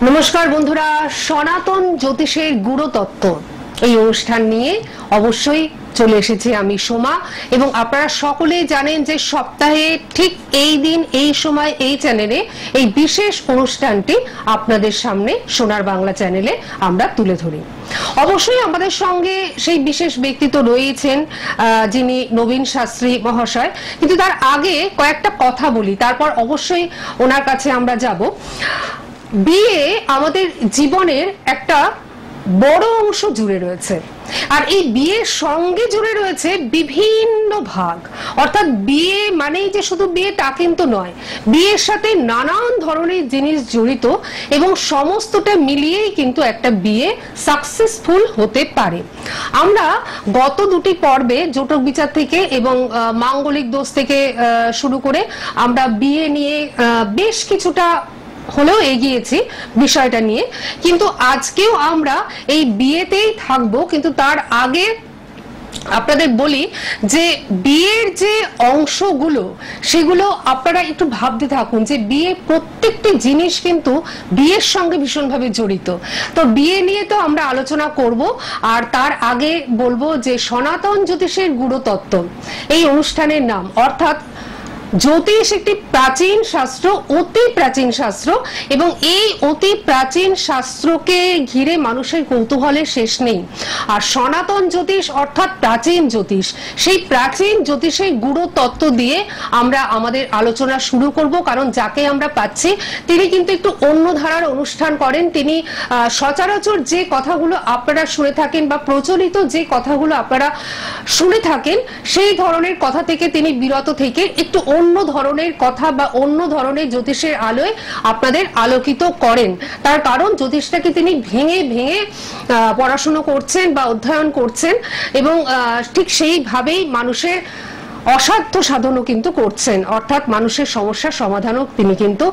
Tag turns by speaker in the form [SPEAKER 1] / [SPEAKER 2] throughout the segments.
[SPEAKER 1] নমস্কার বন্ধুরা, সনাতন জ্যোতিষের গুরুতত্ত্ব এই অনুষ্ঠান নিয়ে অবশ্যই চলে এসেছি আমি সোমা। এবং আপনারা সকলেই জানেন যে সপ্তাহে ঠিক এই দিন এই সময় এই চ্যানেলে এই বিশেষ অনুষ্ঠানটি আপনাদের সামনে সোনার বাংলা চ্যানেলে আমরা তুলে ধরি। অবশ্যই আমাদের সঙ্গে সেই বিশেষ ব্যক্তি তো রয়েছেন যিনি নবীন শাস্ত্রী মহাশয়, কিন্তু তার আগে কয়েকটা কথা বলি, তারপর অবশ্যই ওনার কাছে আমরা যাব। বিয়ে আমাদের জীবনের একটা বড় অংশ জুড়ে রয়েছে, আর এই বিয়ের সঙ্গে জুড়ে রয়েছে বিভিন্ন ভাগ। অর্থাৎ বিয়ে মানেই যে শুধু বিয়ে তা কিন্তু নয়, বিয়ের সাথে নানান ধরনের জিনিস জড়িত এবং সমস্তটা মিলিয়েই কিন্তু একটা বিয়ে সাকসেসফুল হতে পারে। আমরা গত দুটি পর্বে জটক বিচার থেকে এবং মাঙ্গলিক দোষ থেকে শুরু করে আমরা বিয়ে নিয়ে বেশ কিছুটা হলেও এগিয়েছি বিষয়টা নিয়ে, কিন্তু আজকেও আমরা এই বিয়েতেই থাকবো। কিন্তু তার আগে আপনাদের বলি যে বিয়ের যে অংশগুলো সেগুলো আপনারা একটু ভাবতে থাকুন যে বিয়ে প্রত্যেকটি জিনিস কিন্তু বিয়ের সঙ্গে ভীষণভাবে জড়িত। তো বিয়ে নিয়ে তো আমরা আলোচনা করব, আর তার আগে বলবো যে সনাতন জ্যোতিষের গুরুতত্ত্ব এই অনুষ্ঠানের নাম, অর্থাৎ জ্যোতিষ একটি প্রাচীন শাস্ত্র, অতি প্রাচীন শাস্ত্র, এবং এই অতি প্রাচীন শাস্ত্রকে ঘিরে মানুষের কৌতূহলের শেষ নেই। আর সনাতন জ্যোতিষ অর্থাৎ প্রাচীন জ্যোতিষ, সেই প্রাচীন জ্যোতিষের গুরু তত্ত্ব দিয়ে আমরা আমাদের আলোচনা শুরু করব। কারণ যাকে আমরা পাচ্ছি তিনি কিন্তু একটু অন্য ধারার অনুষ্ঠান করেন। তিনি সচরাচর যে কথাগুলো আপনারা শুনে থাকেন বা প্রচলিত যে কথাগুলো আপনারা শুনে থাকেন সেই ধরনের কথা থেকে তিনি বিরত থেকে একটু অন্য ধরনের কথা বা অন্য ধরনের জ্যোতিষের আলোয় আপনাদের আলোকিত করেন। তার কারণ জ্যোতিষটাকে তিনি ভেঙে ভেঙে পড়াশোনা করছেন বা অধ্যয়ন করছেন, এবং ঠিক সেইভাবেই মানুষের অসাধ্য সাধনও কিন্তু করছেন, অর্থাৎ মানুষের সমস্যার সমাধানও তিনি কিন্তু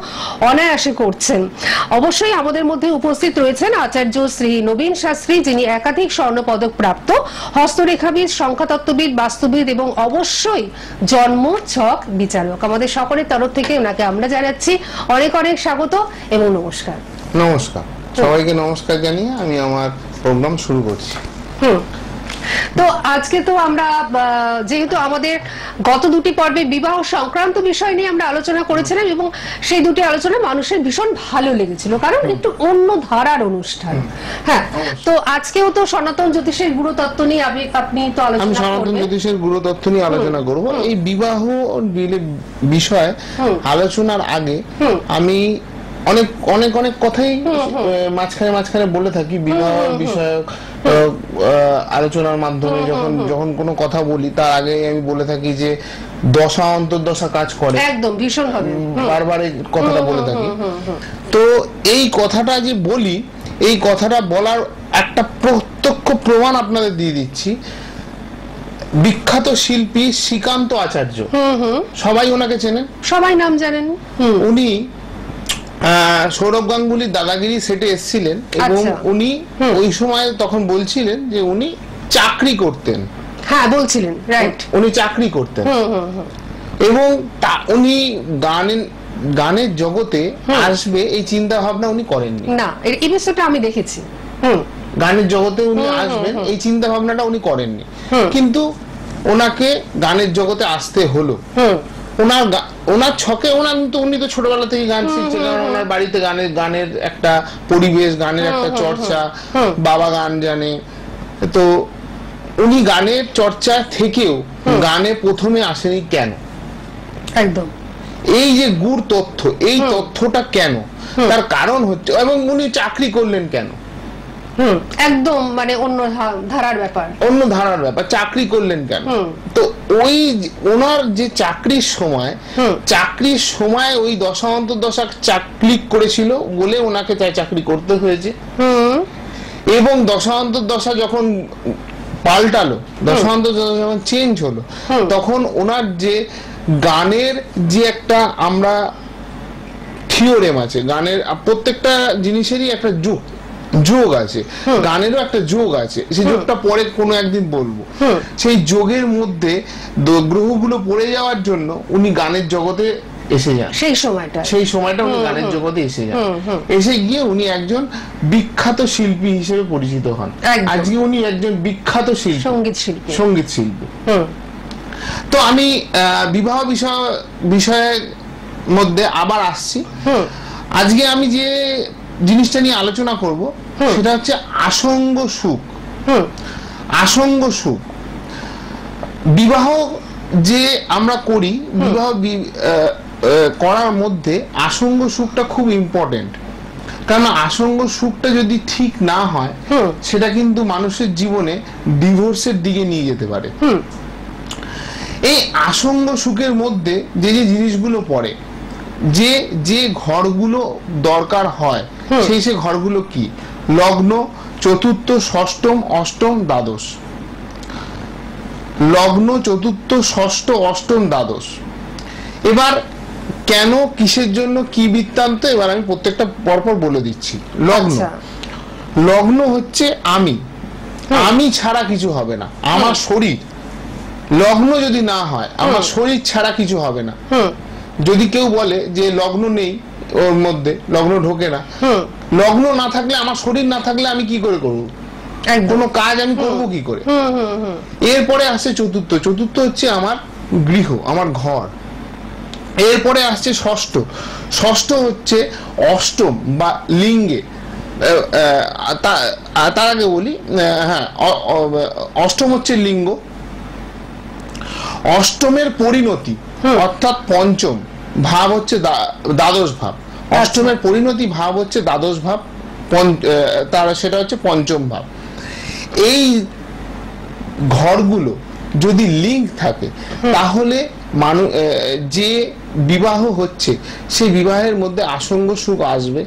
[SPEAKER 1] অনায়াসে করছেন। অবশ্যই আমাদের মধ্যে উপস্থিত রয়েছেন আচার্য শ্রী নবীন শাস্ত্রী, যিনি একাধিক স্বর্ণপদক প্রাপ্ত হস্তরেখাবিদ, সংখ্যাতত্ত্ববিদ, বাস্তুবিদ এবং অবশ্যই জন্ম ছক বিচারক। আমাদের সকলের তরফ থেকে ওনাকে আমরা জানাচ্ছি অনেক অনেক স্বাগত এবং নমস্কার।
[SPEAKER 2] নমস্কার সবাইকে, নমস্কার জানিয়ে আমি আমার প্রোগ্রাম শুরু করছি।
[SPEAKER 1] তো আজকে তো আমরা যেহেতু আমাদের গত দুটি পর্বে বিবাহ সংক্রান্ত বিষয় নিয়ে আমরা আলোচনা করেছিলাম এবং সেই দুটি আলোচনা মানুষের ভীষণ ভালো লেগেছিল, কারণ একটু অন্য ধারার অনুষ্ঠান। হ্যাঁ, তো আজকেও তো সনাতন জ্যোতিষের গুরুতত্ত্ব নিয়ে আপনি তো আলোচনা করবেন।
[SPEAKER 2] আমি সনাতন জ্যোতিষের গুরুতত্ত্ব নিয়ে আলোচনা করব। এই বিবাহ বিষয় আলোচনার আগে আমি অনেক অনেক অনেক কথাই মাঝখানে বলে থাকি বিবাহ বিষয়ক আলোচনার মাধ্যমে। যখন কোনো কথা বলি তার আগে আমি বলে থাকি যে দশা অন্তর্দশা কাজ করে, একদম ভীষণ ভাবে বারবার এই কথাটা বলে থাকি। তো এই কথাটা যে বলি, এই কথাটা বলার একটা প্রত্যক্ষ প্রমাণ আপনাদের দিয়ে দিচ্ছি। বিখ্যাত শিল্পী শ্রীকান্ত আচার্য, সবাই ওনাকে চেনেন, সবাই নাম জানেন। উনি সৌরভ গাঙ্গুলির দাদাগিরি সেটে এসেছিলেন এবং উনি ওই সময় তখন বলছিলেন যে উনি চাকরি করতেন। হ্যাঁ বলছিলেন, রাইট, উনি চাকরি করতেন। এবং উনি গানের জগতে আসবে এই চিন্তা ভাবনা উনি করেননি। না, এই বিষয়টা আমি দেখেছি। গানের জগতে উনি আসবেন এই চিন্তা ভাবনাটা উনি করেননি, কিন্তু ওনাকে গানের জগতে আসতে হলো। ওনার ছকে উনি তো ছোটবেলা থেকে গান শিখছিলেন, ওনার বাড়িতে গানের একটা পরিবেশ, গানের একটা চর্চা, বাবা গান জানে। তো উনি গানের চর্চা থেকেও গানে প্রথমে আসেনি কেন? একদম এই যে গুড় তথ্য, এই তথ্যটা কেন, তার কারণ হচ্ছে, এবং উনি চাকরি করলেন কেন? একদম মানে অন্য ধারার ব্যাপার, চাকরি করলেন কেন? তো ওই ওনার যে চাকরির সময় ওই দশা অন্তর্দশা ক্লিক করেছিল বলে ওনাকে তাই চাকরি করতে হয়েছে। এবং দশা অন্তর্দশা যখন পাল্টালো, দশা অন্তর্দশা যখন চেঞ্জ হলো, তখন ওনার যে গানের যে একটা আমরা থিওরেম আছে, গানের প্রত্যেকটা জিনিসেরই একটা যোগ আছে, গানেরও একটা যোগ আছে, সেই যোগটা পরে কোনো একদিন বলবো। সেই যোগের মধ্যে গ্রহগুলো পড়ে যাওয়ার জন্য উনি গানের জগতে এসে যান, সেই সময়টা উনি গানের জগতে এসে যান। এসে গিয়ে উনি একজন বিখ্যাত শিল্পী হিসেবে পরিচিত হন। আজকে উনি একজন বিখ্যাত শিল্পী, সঙ্গীত শিল্পী। তো আমি বিবাহ বিষয়ের মধ্যে আবার আসছি। আজকে আমি যে জিনিসটা নিয়ে আলোচনা করব সেটা হচ্ছে আসঙ্গ সুখ। আসঙ্গ সুখ, বিবাহ যে আমরা করি, বিবাহ করার মধ্যে আসঙ্গ সুখটা খুব ইম্পর্টেন্ট। কারণ আসঙ্গ সুখটা যদি ঠিক না হয় সেটা কিন্তু মানুষের জীবনে ডিভোর্সের দিকে নিয়ে যেতে পারে। এই আসঙ্গ সুখের মধ্যে যে যে জিনিসগুলো পড়ে, যে যে ঘরগুলো দরকার হয়, সেই ঘরগুলো কি? লগ্ন, চতুর্থ, ষষ্ঠম, অষ্টম, দ্বাদশ। লগ্ন, চতুর্থ, ষষ্ঠ, অষ্টম, দ্বাদশ। এবার কেন, কিসের জন্য, কি বৃত্তান্ত, এবার আমি প্রত্যেকটা পরপর বলে দিচ্ছি। লগ্ন, লগ্ন হচ্ছে আমি ছাড়া কিছু হবে না, আমার শরীর। লগ্ন যদি না হয়, আমার শরীর ছাড়া কিছু হবে না। যদি কেউ বলে যে লগ্ন নেই, ওর মধ্যে লগ্ন ঢোকে না, লগ্ন না থাকলে, আমার শরীর না থাকলে আমি কি করে করবো কোনো কাজ? আমি করবো কি করে? এরপরে আসছে চতুর্থ। চতুর্থ হচ্ছে আমার গৃহ, আমার ঘর। এরপরে আসছে ষষ্ঠ। ষষ্ঠ হচ্ছে অষ্টম বা লিঙ্গে। তার আগে বলি, হ্যাঁ, অষ্টম হচ্ছে লিঙ্গ। অষ্টমের পরিণতি অর্থাৎ পঞ্চম ভাব হচ্ছে দ্বাদশ ভাব। অষ্টমের পরিণতি ভাব হচ্ছে দ্বাদশ ভাব, সেটা হচ্ছে পঞ্চম ভাব। এই ঘরগুলো যদি লিঙ্ক থাকে তাহলে যে বিবাহ হচ্ছে সেই বিবাহের মধ্যে আসঙ্গ সুখ আসবে।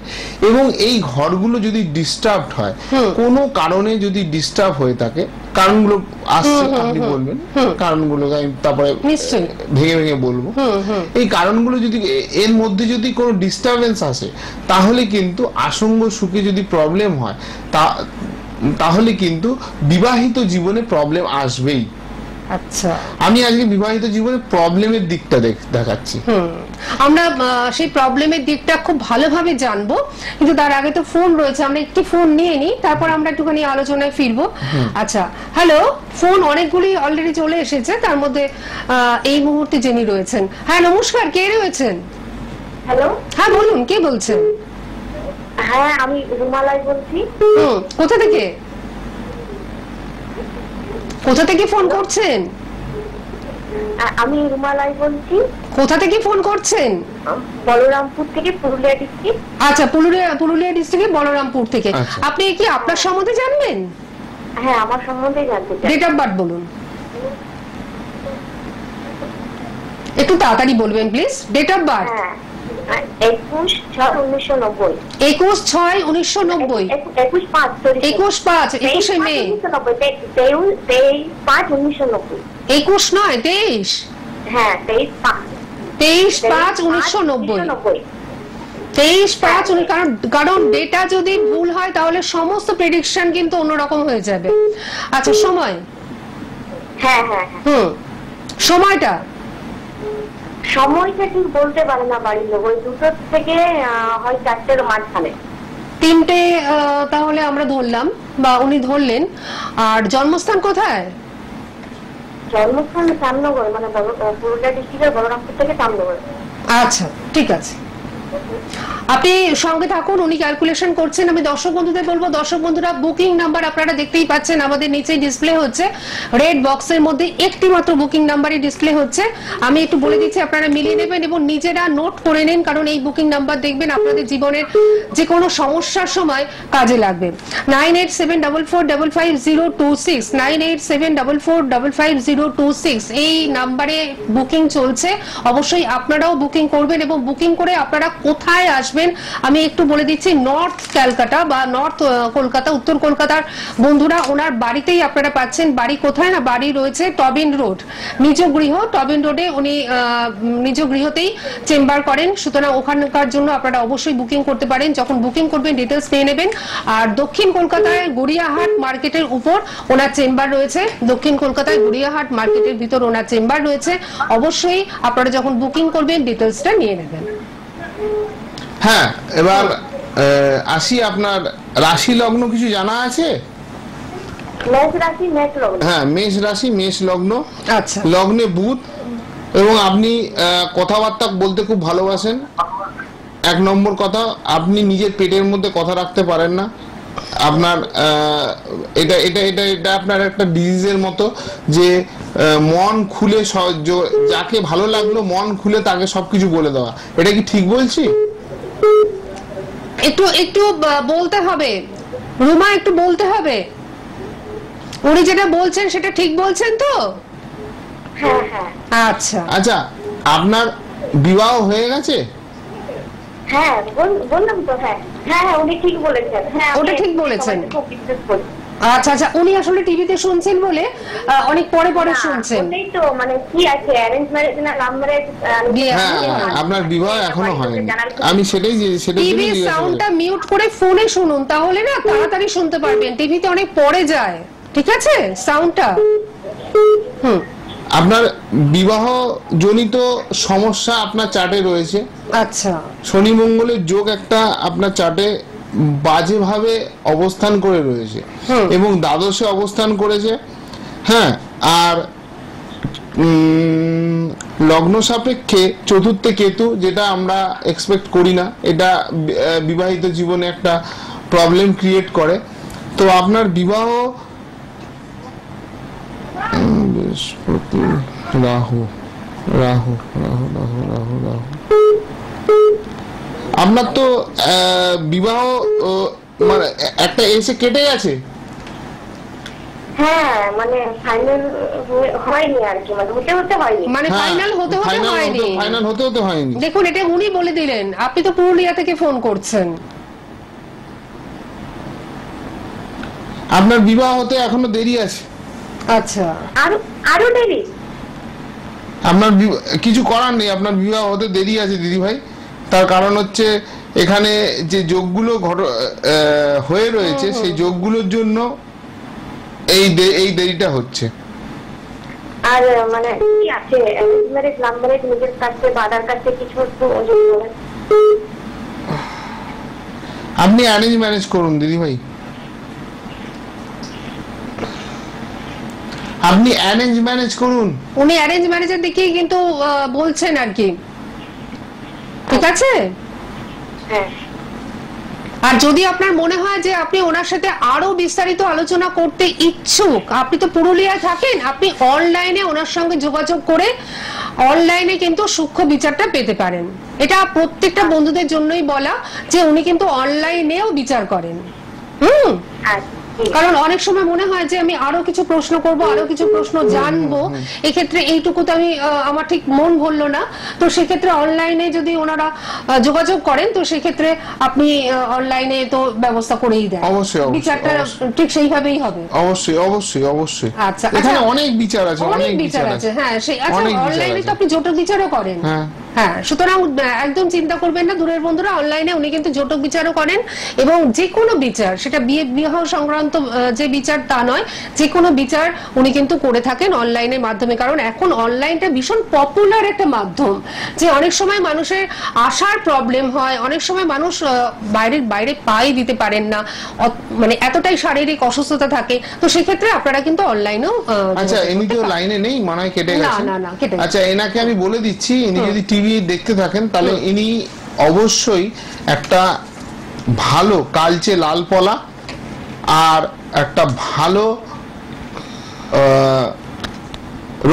[SPEAKER 2] এবং এই ঘরগুলো যদি ডিস্টার্বড হয়, কোনো কারণে যদি ডিস্টার্ব হয়ে থাকে, কারণগুলো আসছে, আপনি বলবেন কারণগুলোকে, আমি তারপরে ভেঙে ভেঙে বলবো। এই কারণগুলো যদি, এর মধ্যে যদি কোনো ডিস্টারবেন্স আসে, তাহলে কিন্তু আসঙ্গ সুখে যদি প্রবলেম হয়, তাহলে কিন্তু বিবাহিত জীবনে প্রবলেম আসবেই।
[SPEAKER 1] আচ্ছা,
[SPEAKER 2] আমি আজকে বিবাহিত জীবনে প্রবলেমের দিকটা দেখাচ্ছি।
[SPEAKER 1] আমরা সেই প্রবলেমের দিকটা খুব ভালোভাবে জানবো, কিন্তু তার আগে তো ফোন রয়েছে, আমরা একটি ফোন নিয়ে নিই, তারপর আমরা একটুখানি আলোচনায় ফিরবো। আচ্ছা, হ্যালো, ফোন অনেকগুলি অলরেডি চলে এসেছে, তার মধ্যে এই মুহূর্তে যিনি রয়েছেন। হ্যাঁ, নমস্কার, কে রয়েছেন?
[SPEAKER 3] হ্যালো,
[SPEAKER 1] হ্যাঁ বলুন, কে বলছেন?
[SPEAKER 3] হ্যাঁ, আমি রুমালাই বলছি।
[SPEAKER 1] কোথা থেকে? কোথা থেকে ফোন করছেন?
[SPEAKER 3] আমি রুমালাই বলছি।
[SPEAKER 1] কোথা থেকে ফোন করছেন?
[SPEAKER 3] বলরামপুর থেকে, পুরুলিয়া ডিস্ট্রিক্ট।
[SPEAKER 1] আচ্ছা, পুরুলিয়া ডিস্ট্রিক্টে বলরামপুর থেকে। আপনি কি আপনার সম্বন্ধে জানবেন?
[SPEAKER 3] হ্যাঁ, আমার সম্বন্ধে জানতে চাই।
[SPEAKER 1] ডেট অফ বার্থ বলুন, একটু তাড়াতাড়ি বলবেন please. Date of birth
[SPEAKER 3] 21/6/1990।
[SPEAKER 1] 21/6/1990। 21/5 May.
[SPEAKER 3] 23/5/1990।
[SPEAKER 1] 21 নয়, 23।
[SPEAKER 3] হ্যাঁ,
[SPEAKER 1] 23/5/1990। 23/5, কারণ ডেটা যদি ভুল হয় তাহলে সমস্ত প্রেডিকশন কিন্তু অন্যরকম হয়ে যাবে। আচ্ছা, সময়?
[SPEAKER 3] হ্যাঁ হ্যাঁ, সময়টা ঠিক বলতে পারে না বাড়ির লোক, ওই 2টো থেকে হয় 4টের মাঝখানে।
[SPEAKER 1] 3টে তাহলে আমরা ধরলাম, বা উনি ধরলেন। আর জন্মস্থান কোথায়?
[SPEAKER 3] জন্মস্থান শ্যামনগর, মানে পুরুলিয়া ডিস্ট্রিক্টের বলরামপুর থেকে শ্যামনগর।
[SPEAKER 1] আচ্ছা, ঠিক আছে, আপনি সঙ্গে থাকুন, উনি ক্যালকুলেশন করছেন। আমি দর্শক বন্ধুদের বলবো, দর্শক বন্ধুরা, বুকিং নাম্বার আপনারা দেখতেই পাচ্ছেন, আমাদের নিচেই ডিসপ্লে হচ্ছে, রেড বক্সের মধ্যে একটি মাত্র বুকিং নাম্বারই ডিসপ্লে হচ্ছে। আমি একটু বলে দিচ্ছি, আপনারা মিলিয়ে নেবেন এবং নিজেরা নোট করে নেন, কারণ এই বুকিং নাম্বার দেখবেন আপনাদের জীবনের যে কোনো সমস্যার সময় কাজে লাগবে। 9874455026, 9874455026 এই নাম্বারে বুকিং চলছে। অবশ্যই আপনারাও বুকিং করবেন এবং বুকিং করে আপনারা কোথায় আসবেন আমি একটু বলে দিচ্ছি। নর্থ ক্যালকাটা বা নর্থ কলকাতা, উত্তর কলকাতার বন্ধুরা ওনার বাড়িতেই আপনারা পাচ্ছেন। বাড়ি কোথায় না, বাড়ি রয়েছে টবিন রোড, নিজ গৃহ টবিন রোডে উনি নিজ গৃহতেই চেম্বার করেন। সুতরাং ওখানকার জন্য আপনারা অবশ্যই বুকিং করতে পারেন। যখন বুকিং করবেন ডিটেলস নিয়ে নেবেন। আর দক্ষিণ কলকাতায় গড়িয়াহাট মার্কেটের উপর ওনার চেম্বার রয়েছে। দক্ষিণ কলকাতায় গড়িয়াহাট মার্কেটের ভিতর ওনার চেম্বার রয়েছে। অবশ্যই আপনারা যখন বুকিং করবেন ডিটেলসটা নিয়ে নেবেন।
[SPEAKER 2] হ্যাঁ, এবার আসি, আপনার রাশি লগ্ন কিছু জানা আছে?
[SPEAKER 3] মেষ রাশি, মেষ লগ্ন।
[SPEAKER 2] হ্যাঁ, মেষ রাশি, মেষ লগ্ন।
[SPEAKER 1] আচ্ছা,
[SPEAKER 2] লগ্নে বুধ, এবং আপনি কথাবার্তা বলতে খুব ভালোবাসেন। 1 নম্বর কথা, আপনি নিজের পেটের মধ্যে কথা রাখতে পারেন না। আপনার এটা এটা এটা এটা আপনার একটা ডিজিজের মতো, যে মন খুলে যাকে ভালো লাগলো মন খুলে তাকে সবকিছু বলে দেওয়া। এটা কি ঠিক বলছি?
[SPEAKER 1] একটু একটু বলতে হবে রুমা, একটু বলতে হবে। উনি যেটা বলছেন সেটা ঠিক বলছেন তো?
[SPEAKER 3] হ্যাঁ হ্যাঁ
[SPEAKER 1] আচ্ছা
[SPEAKER 2] আচ্ছা, আপনার বিবাহ হয়ে গেছে?
[SPEAKER 3] হ্যাঁ, বললাম তো। হ্যাঁ হ্যাঁ হ্যাঁ, উনি ঠিক বলেছেন। হ্যাঁ,
[SPEAKER 1] ওটা ঠিক বলেছেন।
[SPEAKER 3] খুব বিশ্বাস করি।
[SPEAKER 1] আচ্ছা আচ্ছা, উনি আসলে টিভিতে শুনছেন বলে অনেক পরে পরে শুনছেন।
[SPEAKER 3] ওটাই তো, মানে কি আছে, অ্যারেঞ্জ ম্যারেজ না লাভ ম্যারেজ?
[SPEAKER 2] হ্যাঁ, আপনার বিবাহ এখনো হয়নি। আমি সেটাই
[SPEAKER 1] টিভি সাউন্ডটা মিউট করে ফোনে শুনুন, তাহলে না তাড়াতাড়ি শুনতে পারবেন। টিভিতে অনেক পরে যায়, ঠিক আছে সাউন্ডটা?
[SPEAKER 2] আপনার বিবাহ জনিত সমস্যা আপনার চার্টে রয়েছে।
[SPEAKER 1] আচ্ছা,
[SPEAKER 2] শনি মঙ্গলের যোগ একটা আপনার চার্টে বাজেভাবে অবস্থান করে রয়েছে এবং দ্বাদশে অবস্থান করেছে। হ্যাঁ, আর লগ্ন সাপেক্ষে চতুর্থে কেতু, যেটা আমরা এক্সপেক্ট করি না। এটা বিবাহিত জীবনে একটা প্রবলেম ক্রিয়েট করে। তো আপনার বিবাহ বৃহস্পতি, রাহু রাহু রাহু রাহু রাহু রাহু আপনার তো বিবাহ মানে একটা এসে কেটে গেছে।
[SPEAKER 3] হ্যাঁ, মানে ফাইনাল হয়নি আর কি, মানে হতে হতে হয়নি।
[SPEAKER 1] মানে ফাইনাল হতে হতে হয়নি।
[SPEAKER 2] ফাইনাল হতে হতে হয়নি।
[SPEAKER 1] দেখুন, এটা উনি বলে দিলেন। আপনি তো পুরুলিয়া থেকে ফোন করছেন।
[SPEAKER 2] আপনার বিবাহ হতে এখনো দেরি আছে।
[SPEAKER 1] আচ্ছা,
[SPEAKER 3] আরো দেরি?
[SPEAKER 2] আপনার কিছু করার নেই, আপনার বিবাহ হতে দেরি আছে দিদি ভাই। তার কারণ হচ্ছে এখানে যে যোগগুলো হয়ে রয়েছে, সেই যোগগুলোর জন্য এই দেরিটা হচ্ছে।
[SPEAKER 3] আর মানে কি আছে, অ্যারেঞ্জ ম্যারেজ লাভ ম্যারেজ, নিজের কাছে বাধার কাছে কিছু একটু বলেন।
[SPEAKER 2] আপনি অ্যারেঞ্জ ম্যারেজ করুন দিদি ভাই, আপনি অ্যারেঞ্জ ম্যারেজ করুন।
[SPEAKER 1] উনি অ্যারেঞ্জ ম্যারেজের দিকেই কিন্তু বলছেন আর কি, ঠিক আছে?
[SPEAKER 3] হ্যাঁ।
[SPEAKER 1] আর যদি আপনার মনে হয় যে আপনি ওনার সাথে আরো বিস্তারিত আলোচনা করতে ইচ্ছুক, আপনি তো পুরুলিয়ায় থাকেন, আপনি অনলাইনে ওনার সঙ্গে যোগাযোগ করে অনলাইনে কিন্তু সূক্ষ্ম বিচারটা পেতে পারেন। এটা প্রত্যেকটা বন্ধুদের জন্যই বলা, যে উনি কিন্তু অনলাইনেও বিচার করেন। কারণ অনেক সময় মনে হয় যে আমি আরো কিছু প্রশ্ন করব, আরো কিছু প্রশ্ন জানবো, এক্ষেত্রে এইটুকু তো আমি আমার ঠিক মন ভরলো না। তো সেক্ষেত্রে অনলাইনে যদি ওনারা যোগাযোগ করেন, তো সেক্ষেত্রে আপনি অনলাইনে তো ব্যবস্থা করেই দেন।
[SPEAKER 2] অবশ্যই,
[SPEAKER 1] বিচারটা ঠিক সেইভাবেই হবে।
[SPEAKER 2] অবশ্যই অবশ্যই অবশ্যই।
[SPEAKER 1] আচ্ছা,
[SPEAKER 2] এখানে অনেক বিচার আছে,
[SPEAKER 1] অনেক বিচার আছে। হ্যাঁ, সেই আচ্ছা, অনলাইনে তো আপনি জটক বিচারও করেন। হ্যাঁ, সুতরাং একদম চিন্তা করবেন না দূরের বন্ধুরা, অনলাইনে উনি কিন্তু জটক বিচারও করেন। এবং যে কোনো বিচার, সেটা বিবাহ সংক্রান্ত যে বিচার তা নয়, যে কোনো বিচার উনি কিন্তু করে থাকেন অনলাইনের মাধ্যমে। কারণ এখন অনলাইনটা ভীষণ পপুলার একটা মাধ্যম, যে অনেক সময় মানুষের আসার প্রবলেম হয়, অনেক সময় মানুষ বাইরে পাই দিতে পারেন না, মানে এতটাই শারীরিক অসুস্থতা থাকে। তো সেক্ষেত্রে আপনারা কিন্তু অনলাইনেও।
[SPEAKER 2] আচ্ছা, ইনি তো লাইনে নেই, মনে হয় কেটে গেছে।
[SPEAKER 1] না, কেটে গেছে।
[SPEAKER 2] আচ্ছা, এনাকে আমি বলে দিচ্ছি, ইনি যদি টিভি দেখতে থাকেন তাহলে ইনি অবশ্যই একটা ভালো কালচে লাল পলা আর একটা ভালো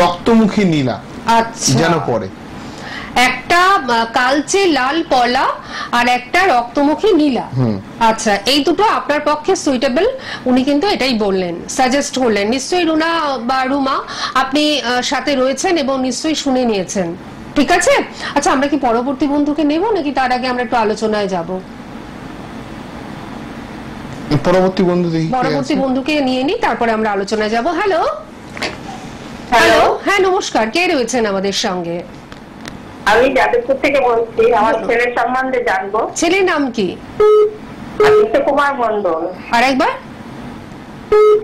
[SPEAKER 2] রক্তমুখী নীলা যেন পড়ে।
[SPEAKER 1] একটা কালচে লাল পলা আর একটা রক্তমুখী নীলা। আচ্ছা, এই দুটো আপনার পক্ষে সুইটেবল, উনি কিন্তু এটাই বললেন, সাজেস্ট করলেন। নিশ্চয়ই রুনা বা রুমা আপনি সাথে রয়েছেন এবং নিশ্চয়ই শুনে নিয়েছেন। ঠিক আছে। আচ্ছা, আমরা কি পরবর্তী বন্ধুকে নেব নাকি তার আগে আমরা একটু আলোচনায় যাব?
[SPEAKER 2] পরবর্তী বন্ধু দেখি
[SPEAKER 1] পরবর্তী বন্ধুকে নিয়ে নিই, তারপরে আমরা আলোচনায় যাব। হ্যালো হ্যালো, হ্যাঁ নমস্কার, কে রয়েছেন আমাদের সঙ্গে?
[SPEAKER 3] আমি যাদবপুর থেকে বলছি, আমার ছেলের সম্বন্ধে জানবো।
[SPEAKER 1] ছেলের নাম কি?
[SPEAKER 3] আদিত্য কুমার মন্ডল।
[SPEAKER 1] আর একবার?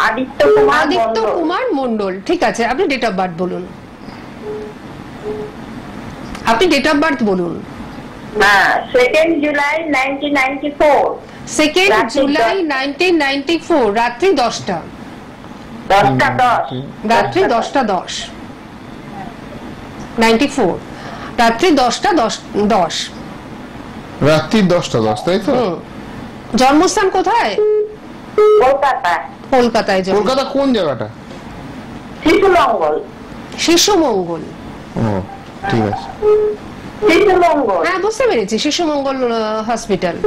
[SPEAKER 3] আদিত্য কুমার
[SPEAKER 1] আদিত্য
[SPEAKER 3] মন্ডল।
[SPEAKER 1] কুমার মন্ডল, ঠিক আছে। আপনি ডেট অফ বার্থ বলুন। আপনি ডেট অফ বার্থ বলুন।
[SPEAKER 3] হ্যাঁ, 2nd জুলাই 1994।
[SPEAKER 1] 2nd
[SPEAKER 3] রাত্রি
[SPEAKER 1] জুলাই 1994, রাত্রি 10টা।
[SPEAKER 3] 10টা 10।
[SPEAKER 1] রাত্রি 10টা 10। 94, রাত্রি 10টা 10।
[SPEAKER 2] রাত্রি 10টা 10, তাই তো?
[SPEAKER 1] জন্মস্থান কোথায়?
[SPEAKER 3] কলকাতা।
[SPEAKER 1] কলকাতায়।
[SPEAKER 2] কলকাতা কোন জায়গাটা?
[SPEAKER 3] শিশুমঙ্গল।
[SPEAKER 1] শিশুমঙ্গল,
[SPEAKER 2] ও ঠিক আছে।
[SPEAKER 3] শিশুমঙ্গল।
[SPEAKER 1] হ্যাঁ বুঝতে পেরেছি, শিশুমঙ্গল হসপিটাল।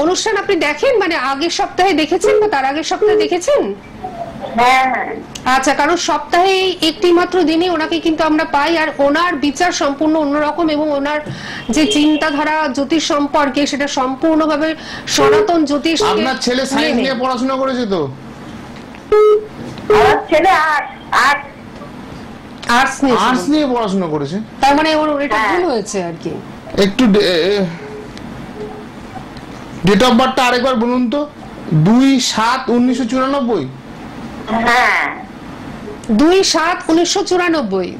[SPEAKER 1] অনুষ্ঠান আপনি দেখেন, মানে আগের সপ্তাহে দেখেছেন বা তার আগের সপ্তাহে দেখেছেন?
[SPEAKER 3] হ্যাঁ হ্যাঁ।
[SPEAKER 1] আচ্ছা, কারণ সপ্তাহে একটি মাত্র দিনে ওনাকে কিন্তু আমরা পাই, আর ওনার বিচার সম্পূর্ণ অন্যরকম এবং ওনার যে চিন্তাধারা জ্যোতিষ সম্পর্কে সেটা সম্পূর্ণভাবে সনাতন জ্যোতিষ।
[SPEAKER 2] আপনার ছেলে সায়েন্স নিয়ে পড়াশোনা করেছে তো?
[SPEAKER 3] আমার ছেলে
[SPEAKER 1] আর্টস
[SPEAKER 2] নিয়ে পড়াশোনা করেছে,
[SPEAKER 1] তার মানে ওর এটা ভুল হয়েছে আর কি।
[SPEAKER 2] একটু ডেট অফ বার্থটা আরেকবার বলুন তো। 2/7/1994।
[SPEAKER 3] হ্যাঁ
[SPEAKER 1] 2/7/1994।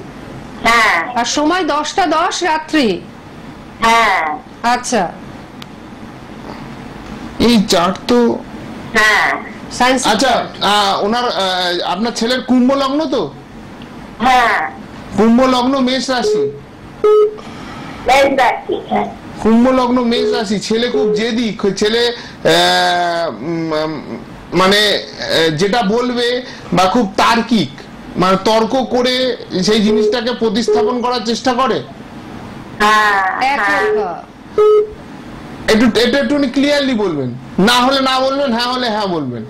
[SPEAKER 3] হ্যাঁ
[SPEAKER 1] আর সময় 10টা 10 রাত্রি।
[SPEAKER 3] হ্যাঁ
[SPEAKER 1] আচ্ছা,
[SPEAKER 2] এই চার্ট তো।
[SPEAKER 3] হ্যাঁ
[SPEAKER 1] সায়েন্স।
[SPEAKER 2] আচ্ছা, ওনার আপনার ছেলের কুম্ভ লগ্ন তো?
[SPEAKER 3] হ্যাঁ
[SPEAKER 2] কুম্ভ লগ্ন মেষ রাশি।
[SPEAKER 3] বেশ রাখছি। হ্যাঁ
[SPEAKER 2] কুম্ভ লগ্ন মেষ রাশি। ছেলে খুব জেদি, ছেলে মানে যেটা বলবে বা খুব তার্কিক, মানে তর্ক করে সেই জিনিসটাকে প্রতিস্থাপন করার চেষ্টা করে। এটা একটু ক্লিয়ারলি বলবেন, না হলে না বলবেন, হ্যাঁ হলে হ্যাঁ বলবেন।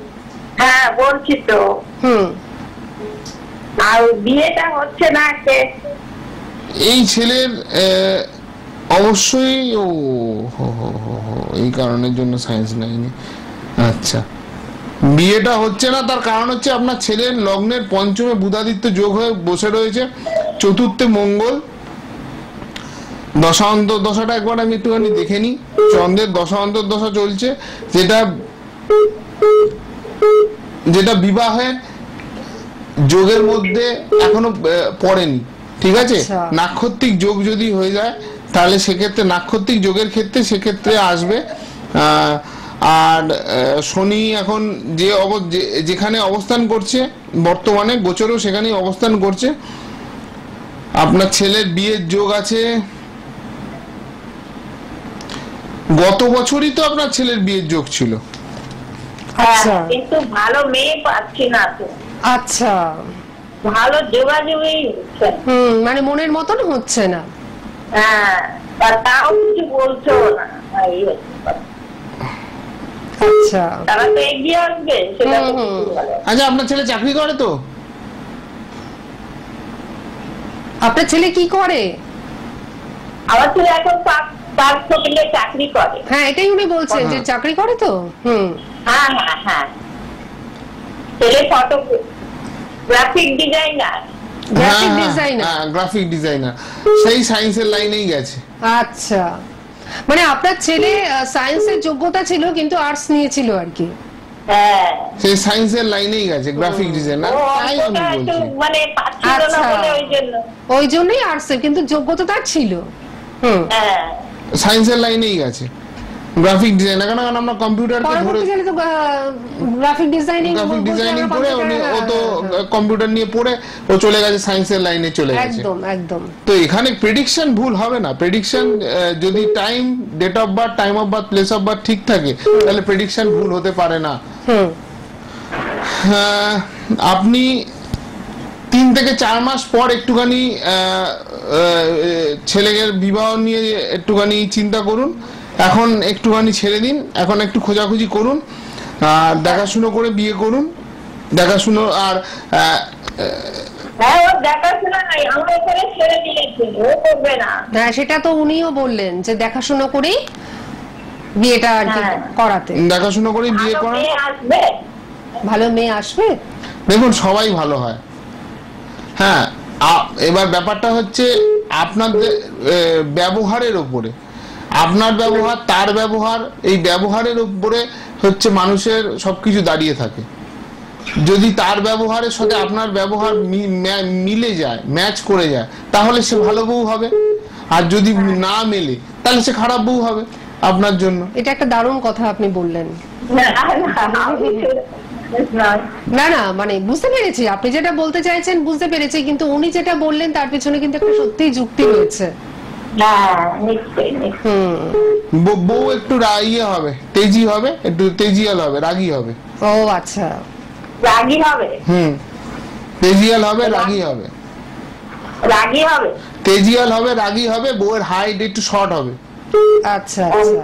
[SPEAKER 3] হ্যাঁ বলছি তো। আর বিয়েটা হচ্ছে না কে?
[SPEAKER 2] এই ছেলের অবশ্যই এই কারণের জন্য সায়েন্স নেয়নি। আচ্ছা, বিয়েটা হচ্ছে না, তার কারণ হচ্ছে আপনার ছেলের লগ্নের পঞ্চমে বুধাদিত্য যোগ হয়ে বসে রয়েছে, চতুর্থে মঙ্গল। দশান্তর দশাটা একবার আমি একটুখানি দেখে নিই। চন্দ্রের দশান্তর দশা চলছে, যেটা বিবাহে যোগের মধ্যে এখনো পড়েনি। ঠিক আছে, নাক্ষত্রিক যোগ যদি হয়ে যায় তাহলে সেক্ষেত্রে নাক্ষত্রিক যোগের ক্ষেত্রে সেক্ষেত্রে আসবে। আর শনি এখন যেখানে অবস্থান করছে বর্তমানে গোচরেও সেখানেই অবস্থান করছে। আপনার ছেলের বিয়ের যোগ আছে। গত বছরই তো আপনার ছেলের বিয়ের যোগ ছিল।
[SPEAKER 1] আচ্ছা,
[SPEAKER 3] কিন্তু ভালো মেয়ে পাচ্ছি না তো।
[SPEAKER 1] আচ্ছা,
[SPEAKER 3] ভালো যোগাযোগই হচ্ছে।
[SPEAKER 1] মানে মনের মতন হচ্ছে না।
[SPEAKER 3] হ্যাঁ, তাও কিছু বলছো না।
[SPEAKER 1] আচ্ছা,
[SPEAKER 3] তারা তো এগিয়ে আসবে সেটা।
[SPEAKER 2] আচ্ছা, আপনার ছেলে চাকরি করে তো?
[SPEAKER 1] আপনার ছেলে কি করে?
[SPEAKER 3] আমার ছেলে এখন পার্ক হোটেলে চাকরি করে।
[SPEAKER 1] হ্যাঁ, এটাই উনি বলছেন যে চাকরি করে তো।
[SPEAKER 3] হ্যাঁ হ্যাঁ হ্যাঁ, ছেলে গ্রাফিক ডিজাইনার।
[SPEAKER 2] গ্রাফিক ডিজাইনার, সেই সায়েন্সের লাইনেই গেছে।
[SPEAKER 1] আচ্ছা, মানে আপনার ছেলে সায়েন্সের যোগ্যতা ছিল কিন্তু আর্টস নিয়েছিল আর কি।
[SPEAKER 3] হ্যাঁ,
[SPEAKER 2] সেই সায়েন্সের লাইনেই গেছে, গ্রাফিক ডিজাইনার। তাই আমি বলছি,
[SPEAKER 3] মানে পাচ্ছিল না বলে
[SPEAKER 1] ওই জন্যই আর্টসের, কিন্তু যোগ্যতা তার ছিল।
[SPEAKER 3] হ্যাঁ,
[SPEAKER 2] সায়েন্সের লাইনেই গেছে, গ্রাফিক ডিজাইনার। কারণ আমরা কম্পিউটারকে ধরে
[SPEAKER 1] গ্রাফিক ডিজাইনিং
[SPEAKER 2] করে ও তো কম্পিউটার নিয়ে পড়ে ও চলে গেছে সায়েন্সের লাইনে চলে গেছে।
[SPEAKER 1] একদম একদম।
[SPEAKER 2] তো এখানে প্রেডিকশন ভুল হবে না। প্রেডিকশন যদি time, date of birth, time of birth, place of birth ঠিক থাকে তাহলে প্রেডিকশন ভুল হতে পারে না। আপনি 3 থেকে 4 মাস পর একটুখানি ছেলের বিবাহ নিয়ে একটুখানি চিন্তা করুন। এখন একটুখানি ছেড়ে দিন, এখন একটু খোঁজাখুঁজি করুন, আর দেখাশুনো করে বিয়ে করুন। দেখাশুনো আর
[SPEAKER 3] হ্যাঁ, ও দেখাশোনা নাই, আমরা এখানে ছেড়ে দিয়েছি, ও করবে না।
[SPEAKER 1] হ্যাঁ, সেটা তো উনিও বললেন যে দেখাশোনা করেই বিয়েটা আর কি
[SPEAKER 3] হ্যাঁ।
[SPEAKER 1] করাতে।
[SPEAKER 2] দেখাশোনা করে বিয়ে
[SPEAKER 3] ভালো
[SPEAKER 2] করা।
[SPEAKER 3] মেয়ে আসবে।
[SPEAKER 1] ভালো মেয়ে আসবে।
[SPEAKER 2] দেখুন সবাই ভালো হয়। হ্যাঁ, এবার ব্যাপারটা হচ্ছে আপনাদের ব্যবহারের উপরে, আপনার ব্যবহার তার ব্যবহার, এই ব্যবহারের উপরে হচ্ছে মানুষের সবকিছু দাঁড়িয়ে থাকে। যদি তার ব্যবহারের সাথে আপনার ব্যবহার মিলে যায়, ম্যাচ করে যায়, তাহলে সে ভালো বউ হবে। আর যদি না মেলে তাহলে সে খারাপ বউ হবে আপনার জন্য।
[SPEAKER 1] এটা একটা দারুণ কথা আপনি বললেন।
[SPEAKER 3] না, না, আমি না।
[SPEAKER 1] না না, মানে বুঝতে পেরেছি আপনি যেটা বলতে চাইছেন, বুঝতে পেরেছি, কিন্তু উনি যেটা বললেন তার পিছনে কিন্তু একটা সত্যিই যুক্তি রয়েছে।
[SPEAKER 3] না, নিশ্চয়ই, নিশ্চয়ই।
[SPEAKER 2] বউ একটু ইয়ে হবে, তেজি হবে, একটু তেজিয়াল হবে, রাগী হবে।
[SPEAKER 1] ও আচ্ছা,
[SPEAKER 3] রাগী হবে।
[SPEAKER 2] তেজিয়াল হবে, রাগী হবে।
[SPEAKER 3] রাগী হবে।
[SPEAKER 2] তেজিয়াল হবে, রাগী হবে, বউয়ের হাইট একটু শর্ট হবে।
[SPEAKER 1] আচ্ছা আচ্ছা।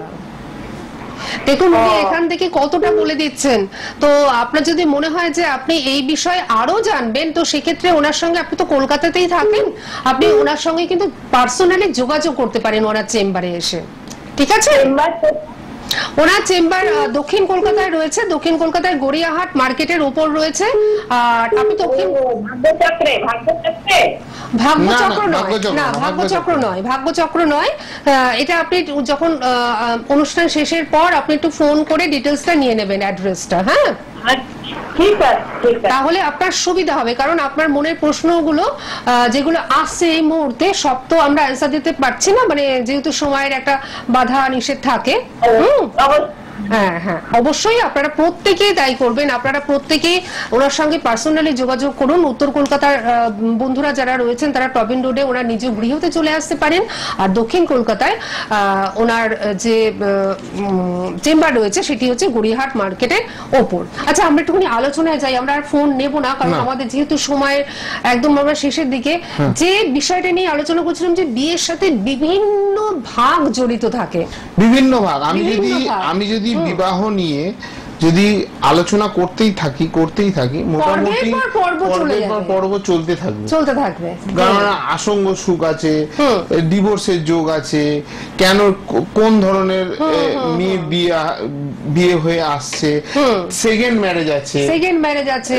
[SPEAKER 1] দেখুন উনি এখান থেকে কতটা বলে দিচ্ছেন। তো আপনার যদি মনে হয় যে আপনি এই বিষয়ে আরো জানবেন, তো সেক্ষেত্রে ওনার সঙ্গে, আপনি তো কলকাতাতেই থাকেন, আপনি ওনার সঙ্গে কিন্তু পার্সোনালি যোগাযোগ করতে পারেন ওনার চেম্বারে এসে। ঠিক আছে? ওনার চেম্বার দক্ষিণ কলকাতায় রয়েছে, দক্ষিণ কলকাতায় গড়িয়াহাট মার্কেটের উপর রয়েছে। আর আপনি দক্ষিণ
[SPEAKER 3] ভাগ্যচক্রে, ভাগ্যচক্রে।
[SPEAKER 1] ভাগ্যচক্র নয়, না ভাগ্যচক্র নয়, ভাগ্যচক্র নয়। এটা আপনি যখন অনুষ্ঠান শেষের পর আপনি একটু ফোন করে ডিটেলসটা নিয়ে নেবেন, অ্যাড্রেসটা। হ্যাঁ,
[SPEAKER 3] ঠিক আছে, ঠিক আছে।
[SPEAKER 1] তাহলে আপনার সুবিধা হবে, কারণ আপনার মনের প্রশ্নগুলো যেগুলো আসছে এই মুহূর্তে সব তো আমরা অ্যান্সার দিতে পারছি না, মানে যেহেতু সময়ের একটা বাধা নিষেধ থাকে। হ্যাঁ হ্যাঁ, অবশ্যই আপনারা প্রত্যেকেই তাই করবেন। আপনারা প্রত্যেকেই ওনার সঙ্গে পার্সোনালি যোগাযোগ করুন। উত্তর কলকাতার বন্ধুরা যারা রয়েছেন তারা টবিন রোডে ওনার নিজ গৃহতে চলে আসতে পারেন। আর দক্ষিণ কলকাতায় ওনার যে চেম্বার রয়েছে সেটি হচ্ছে গড়িয়াহাট মার্কেটের ওপর। আচ্ছা, আমরা একটুখানি আলোচনায় যাই, আমরা আর ফোন নেব না, কারণ আমাদের যেহেতু সময়ের একদম আমরা শেষের দিকে। যে বিষয়টা নিয়ে আলোচনা করছিলাম যে বিয়ের সাথে বিভিন্ন ভাগ জড়িত থাকে,
[SPEAKER 2] বিভিন্ন ভাগ। আমি যদি বিবাহ নিয়ে যদি আলোচনা করতেই থাকি মোটামুটি পর্ব চলতে থাকবে। কারণ আসঙ্গ সুখ আছে, ডিভোর্সের যোগ আছে, কেন কোন ধরনের মেয়ে বিয়ে হয়ে আসছে, সেকেন্ড ম্যারেজ আছে,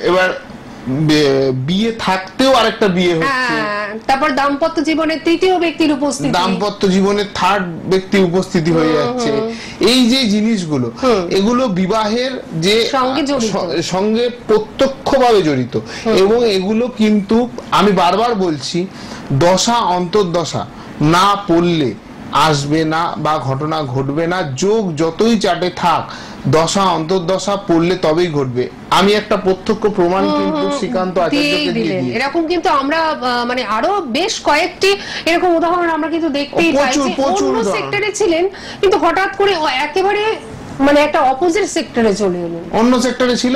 [SPEAKER 2] এবার বিয়ে থাকতেও আরেকটা বিয়ে হচ্ছে,
[SPEAKER 1] তারপর দাম্পত্য জীবনের তৃতীয় ব্যক্তির উপস্থিতি,
[SPEAKER 2] দাম্পত্য জীবনের থার্ড ব্যক্তি উপস্থিতি হয়ে যাচ্ছে। এই যে জিনিসগুলো, এগুলো বিবাহের যে সঙ্গে প্রত্যক্ষভাবে জড়িত, এবং এগুলো কিন্তু আমি বারবার বলছি, দশা অন্তর্দশা না পড়লে আসবে না বা ঘটনা ঘটবে না। যোগ যতই চাটে থাক, দশা অন্তর্দশা পড়লে তবেই ঘটবে। আমি একটা প্রত্যক্ষ প্রমাণ কিন্তু শ্রীকান্ত আচার্যকে দিয়ে দিই।
[SPEAKER 1] এরকম কিন্তু আমরা মানে আরো বেশ কয়েকটি এরকম উদাহরণ আমরা কিন্তু দেখতেই পাই। অন্য সেক্টরে ছিলেন কিন্তু হঠাৎ করে একেবারে মানে একটা অপোজিট সেক্টরে চলে এলেন।
[SPEAKER 2] অন্য সেক্টরে ছিল,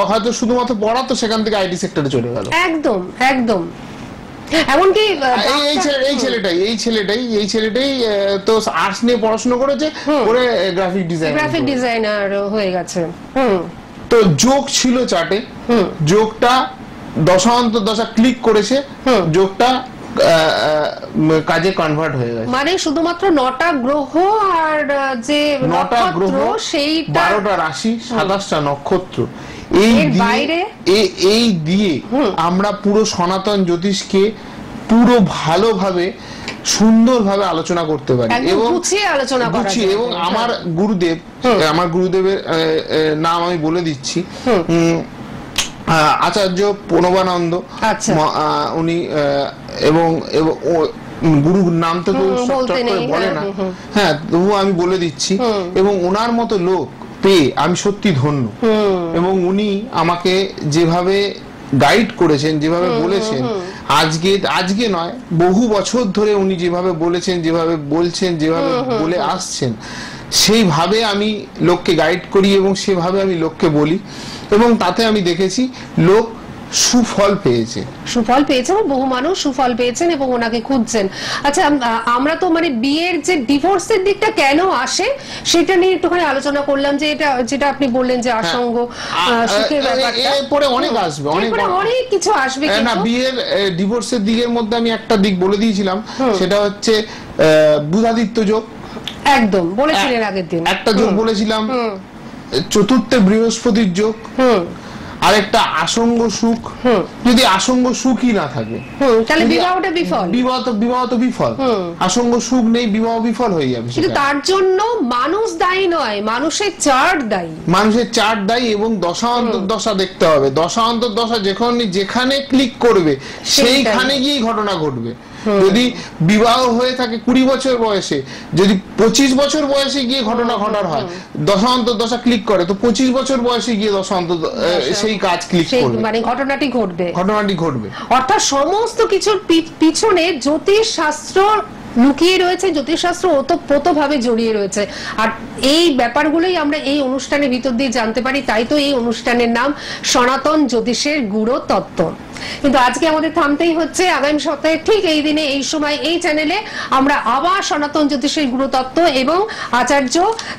[SPEAKER 2] হয়তো শুধুমাত্র পড়াতো, সেখান থেকে আইটি সেক্টরে চলে গেল।
[SPEAKER 1] একদম একদম। এমনকি
[SPEAKER 2] এই ছেলেটাই তো আর্টস নিয়ে পড়াশোনা করেছে, করে গ্রাফিক ডিজাইনার
[SPEAKER 1] হয়ে গেছে।
[SPEAKER 2] তো যোগ ছিল চাটে, যোগটা দশা অন্তর্দশা ক্লিক করেছে, যোগটা কাজে কনভার্ট হয়ে গেছে।
[SPEAKER 1] মানে শুধুমাত্র 9টা গ্রহ আর যে
[SPEAKER 2] 9টা গ্রহ, সেই 12টা রাশি, 27টা নক্ষত্র, এই দিয়ে আমরা পুরো সনাতন জ্যোতিষকে পুরো ভালোভাবে সুন্দরভাবে আলোচনা করতে পারি, এবং আমার গুরুদেবের নাম আমি বলে দিচ্ছি, আচার্য প্রণবানন্দ। উনি এবং গুরুর নাম তো বলে না, হ্যাঁ, তবু আমি বলে দিচ্ছি। এবং ওনার মতো লোক পেয়ে আমি সত্যি ধন্য। এবং উনি আমাকে যেভাবে গাইড করেছেন, যেভাবে বলেছেন, আজকে নয়, বহু বছর ধরে উনি যেভাবে বলেছেন, যেভাবে বলছেন, যেভাবে বলে আসছেন, সেইভাবে আমি লোককে গাইড করি এবং সেভাবে আমি লোককে বলি। এবং তাতে আমি দেখেছি লোক সুফল পেয়েছে।
[SPEAKER 1] সুফল পেয়েছে এবং বহু মানুষ সুফল পেয়েছেন এবং ওনাকে খুঁজছেন। আচ্ছা, আমরা তো মানে বিয়ের যে ডিভোর্সের দিকটা কেন আসে সেটা নিয়ে একটুখানি আলোচনা করলাম, যে এটা যেটা আপনি বললেন যে আসঙ্গ সুখের ব্যাপারটা,
[SPEAKER 2] এরপরে অনেক আসবে,
[SPEAKER 1] অনেক কিছু আসবে।
[SPEAKER 2] না, বিয়ের ডিভোর্সের দিকের মধ্যে আমি একটা দিক বলে দিয়েছিলাম, সেটা হচ্ছে বুধাদিত্য যোগ।
[SPEAKER 1] একদম বলেছিলেন আগের দিন।
[SPEAKER 2] একটা যোগ বলেছিলাম, চতুর্থে বৃহস্পতির যোগ, আরেকটা আসঙ্গ সুখ। যদি আসঙ্গ সুখই না থাকে
[SPEAKER 1] তাহলে বিবাহটা বিফল,
[SPEAKER 2] বিবাহ তো বিফল। আসঙ্গ সুখ নেই, বিবাহ বিফল হয়ে যাবে।
[SPEAKER 1] কিন্তু তার জন্য মানুষ দায়ী নয়, মানুষের চার্ট দায়ী,
[SPEAKER 2] মানুষের চার্ট দায়ী এবং দশা অন্তর্দশা দেখতে হবে। দশা অন্তর্দশা যেখানে ক্লিক করবে সেইখানে গিয়ে ঘটনা ঘটবে। যদি বিবাহ হয়ে থাকে 20 বছর বয়সে, যদি 25 বছর বয়সে গিয়ে ঘটনা ঘটার হয়, দশা অন্তর্দশা ক্লিক করে, তো 25 বছর বয়সে গিয়ে দশা সেই কাজ ক্লিক করবে,
[SPEAKER 1] মানে ঘটনাটি ঘটবে। অর্থাৎ সমস্ত কিছুর পিছনে জ্যোতিষ শাস্ত্র লুকিয়ে রয়েছে, জ্যোতিষশাস্ত্র ওতপ্রোতভাবে জড়িয়ে রয়েছে। আর এই ব্যাপারগুলোই আমরা এই অনুষ্ঠানের ভিতর দিয়ে জানতে পারি। তাই তো এই অনুষ্ঠানের নাম সনাতন জ্যোতিষের গূঢ় তত্ত্ব। কিন্তু আজকে আমাদের থামতেই হচ্ছে। আগামী সপ্তাহে ঠিক এই দিনে এই সময় এই চ্যানেলে আমরা আবার সনাতন জ্যোতিষের গূঢ় তত্ত্ব এবং আচার্য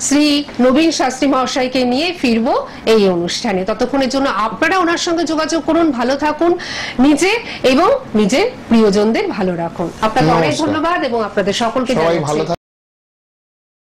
[SPEAKER 1] শ্রী নবীন শাস্ত্রী মহাশয়কে নিয়ে ফিরবো এই অনুষ্ঠানে। ততক্ষণের জন্য আপনারা ওনার সঙ্গে যোগাযোগ করুন, ভালো থাকুন, নিজে এবং নিজের প্রিয়জনদের ভালো রাখুন। আপনাকে অনেক ধন্যবাদ এবং আপনাদের সকলকে জানাচ্ছি